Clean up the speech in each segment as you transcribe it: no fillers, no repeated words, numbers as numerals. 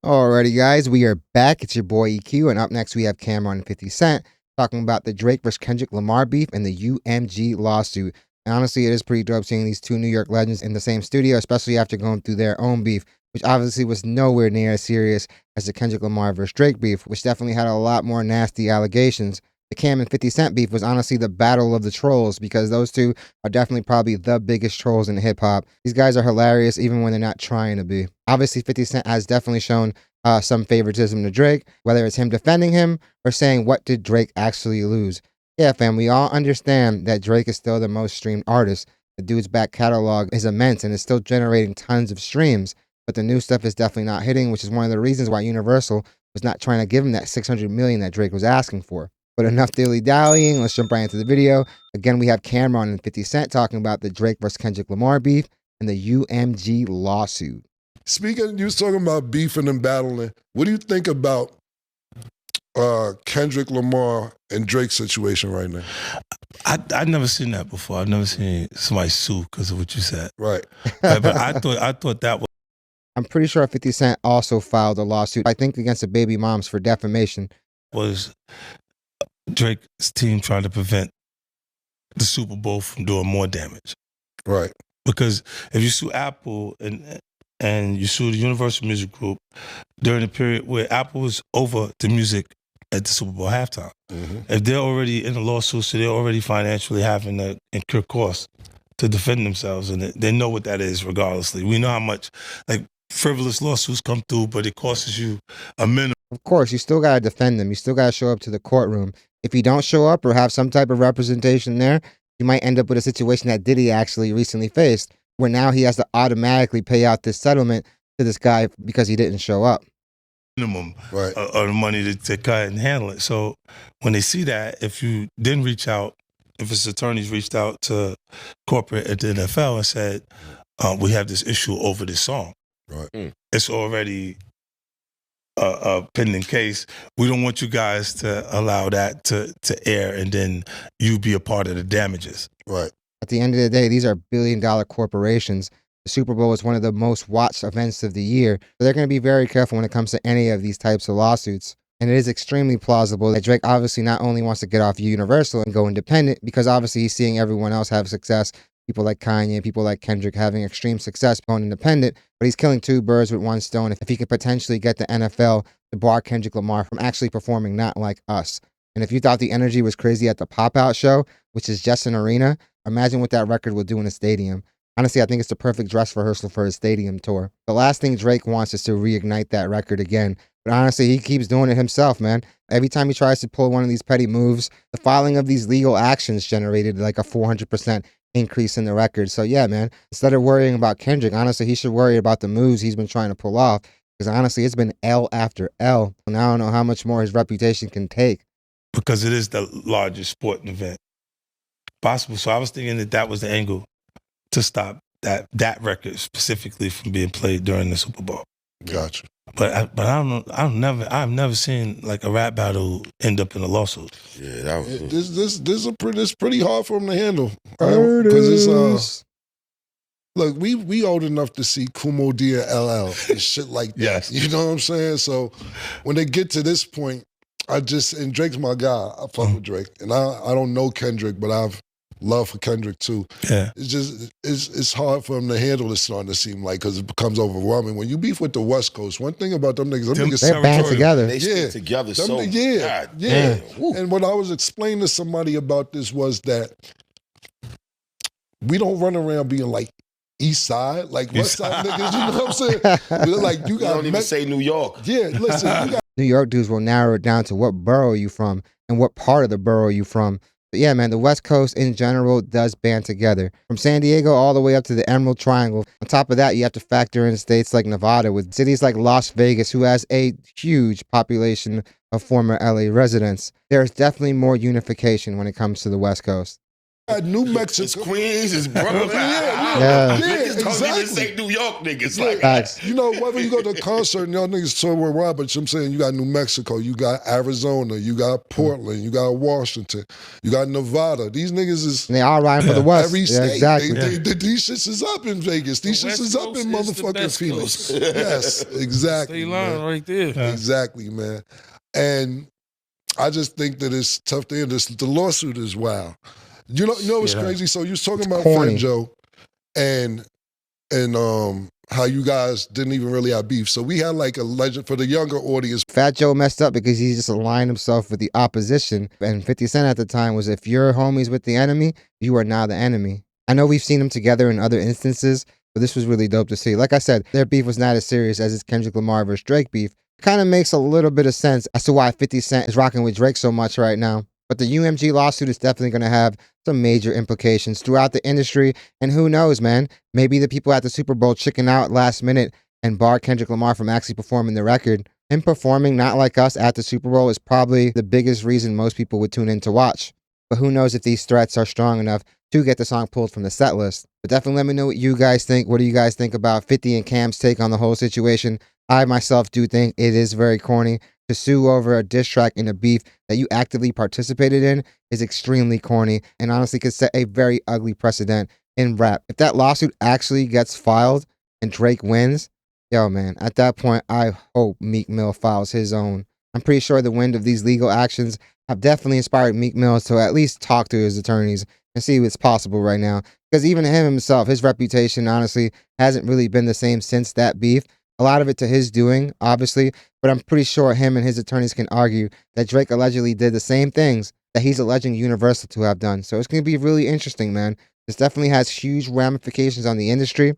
Alrighty, guys, we are back. It's your boy EQ, and up next we have CAMRON and 50 Cent talking about the Drake vs. Kendrick Lamar beef and the UMG lawsuit. And honestly, it is pretty dope seeing these two New York legends in the same studio, especially after going through their own beef, which obviously was nowhere near as serious as the Kendrick Lamar vs. Drake beef, which definitely had a lot more nasty allegations. The Cam and 50 Cent beef was honestly the battle of the trolls because those two are definitely probably the biggest trolls in hip hop. These guys are hilarious even when they're not trying to be. Obviously, 50 Cent has definitely shown some favoritism to Drake, whether it's him defending him or saying, what did Drake actually lose? Yeah, fam, we all understand that Drake is still the most streamed artist. The dude's back catalog is immense and is still generating tons of streams, but the new stuff is definitely not hitting, which is one of the reasons why Universal was not trying to give him that $600 million that Drake was asking for. But enough dilly-dallying, let's jump right into the video. Again, we have CAMRON and 50 Cent talking about the Drake vs. Kendrick Lamar beef and the UMG lawsuit. Speaking, you was talking about beefing and battling. What do you think about Kendrick Lamar and Drake's situation right now? I've never seen that before. I've never seen somebody sue because of what you said. Right. But I thought that was. I'm pretty sure 50 Cent also filed a lawsuit, I think against the baby moms for defamation. Was Drake's team trying to prevent the Super Bowl from doing more damage. Right. Because if you sue Apple and you sue the Universal Music Group during the period where Apple was over the music at the Super Bowl halftime, if they're already in a lawsuit, so they're already financially having to incur costs to defend themselves, and they know what that is regardlessly. We know how much frivolous lawsuits come through, but it costs you a minimum. Of course, you still got to defend them. You still got to show up to the courtroom. If you don't show up or have some type of representation there, you might end up with a situation that Diddy actually recently faced, where now he has to automatically pay out this settlement to this guy because he didn't show up. Minimum of the money to cut and handle it. So when they see that, if you didn't reach out, if his attorneys reached out to corporate at the NFL and said, we have this issue over this song, it's already a pending case. We don't want you guys to allow that to air and then you be a part of the damages. Right. At the end of the day, these are billion-dollar corporations. The Super Bowl is one of the most watched events of the year. So they're going to be very careful when it comes to any of these types of lawsuits. And it is extremely plausible that Drake obviously not only wants to get off Universal and go independent, because obviously he's seeing everyone else have success. People like Kanye, people like Kendrick having extreme success going independent, but he's killing two birds with one stone if he could potentially get the NFL to bar Kendrick Lamar from actually performing Not Like Us. And if you thought the energy was crazy at the Pop-Out show, which is just an arena, imagine what that record will do in a stadium. Honestly, I think it's the perfect dress rehearsal for his stadium tour. The last thing Drake wants is to reignite that record again. But honestly, he keeps doing it himself, man. Every time he tries to pull one of these petty moves, the filing of these legal actions generated like a 400% increase in the record. So yeah, man, instead of worrying about Kendrick, honestly, he should worry about the moves he's been trying to pull off. Because honestly, it's been L after L. And I don't know how much more his reputation can take. Because it is the largest sporting event possible. So I was thinking that was the angle to stop that record specifically from being played during the Super Bowl. Gotcha. But I don't know. I've never seen like a rap battle end up in a lawsuit. Yeah, that was this pretty hard for him to handle. Because it's look, we old enough to see Kumo Dia LL and shit like that. Yes. You know what I'm saying? So when they get to this point, and Drake's my guy. I fuck with Drake, and I don't know Kendrick, but I've love for Kendrick too. Yeah, it's just it's hard for him to handle this, starting to seem like, because it becomes overwhelming. When you beef with the West Coast, one thing about them niggas, they're band together. They stick together. So yeah. And what I was explaining to somebody about this was that we don't run around being like East Side, like West Side niggas. You know what I'm saying? Like you don't even say New York. Yeah, listen, you got New York dudes will narrow it down to what borough you from and what part of the borough you from. But yeah, man, the West Coast in general does band together. From San Diego all the way up to the Emerald Triangle. On top of that, you have to factor in states like Nevada with cities like Las Vegas, who has a huge population of former LA residents. There's definitely more unification when it comes to the West Coast. New It's Mexico. Queens, it's Brooklyn. Yeah. Niggas don't even exactly. say New York niggas. Yeah. Like, Facts. You know, whether you go to a concert and y'all niggas tour worldwide, but I'm saying you got New Mexico, you got Arizona, you got Portland, you got Washington, you got Nevada. These niggas is And they all riding for the West. every Yeah, state. exactly. These shits is up in Vegas. These shits West is up Coast in is the motherfucking best Phoenix. coast. Yes, exactly. State line Man. right there. Exactly, man. And I just think that it's tough to end this. The lawsuit is wild. You know what's Yeah. crazy? So you was talking about corny. Fanjo and how you guys didn't even really have beef. So we had like a legend for the younger audience. Fat Joe messed up because he just aligned himself with the opposition. And 50 Cent at the time was, if you're homies with the enemy, you are now the enemy. I know we've seen them together in other instances, but this was really dope to see. Like I said, their beef was not as serious as this Kendrick Lamar versus Drake beef. Kind of makes a little bit of sense as to why 50 Cent is rocking with Drake so much right now. But the UMG lawsuit is definitely going to have some major implications throughout the industry. And who knows, man? Maybe the people at the Super Bowl chicken out last minute and bar Kendrick Lamar from actually performing the record. Him performing not like us at the Super Bowl is probably the biggest reason most people would tune in to watch. But who knows if these threats are strong enough to get the song pulled from the set list. But definitely let me know what you guys think. What do you guys think about 50 and Cam's take on the whole situation? I myself do think it is very corny. To sue over a diss track in a beef that you actively participated in is extremely corny and honestly could set a very ugly precedent in rap. If that lawsuit actually gets filed and Drake wins, yo man, at that point, I hope Meek Mill files his own. I'm pretty sure the wind of these legal actions have definitely inspired Meek Mill to at least talk to his attorneys and see what's possible right now. Because even him himself, his reputation honestly hasn't really been the same since that beef. A lot of it to his doing, obviously, but I'm pretty sure him and his attorneys can argue that Drake allegedly did the same things that he's alleging Universal to have done. So it's going to be really interesting, man. This definitely has huge ramifications on the industry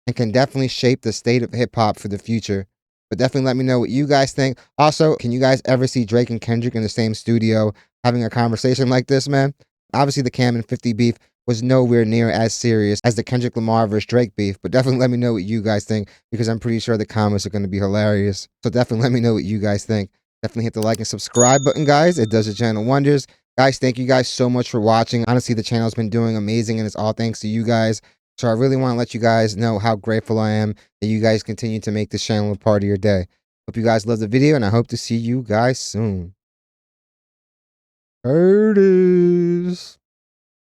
and can definitely shape the state of hip hop for the future. But definitely let me know what you guys think. Also, can you guys ever see Drake and Kendrick in the same studio having a conversation like this, man? Obviously, the Cam and 50 beef was nowhere near as serious as the Kendrick Lamar versus Drake beef, but definitely let me know what you guys think because I'm pretty sure the comments are going to be hilarious. So definitely let me know what you guys think. Definitely hit the like and subscribe button, guys. It does the channel wonders. Guys, thank you guys so much for watching. Honestly, the channel's been doing amazing and it's all thanks to you guys. So I really want to let you guys know how grateful I am that you guys continue to make this channel a part of your day. Hope you guys love the video and I hope to see you guys soon. Curtis.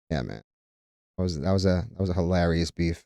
Yeah, man. That was a hilarious beef.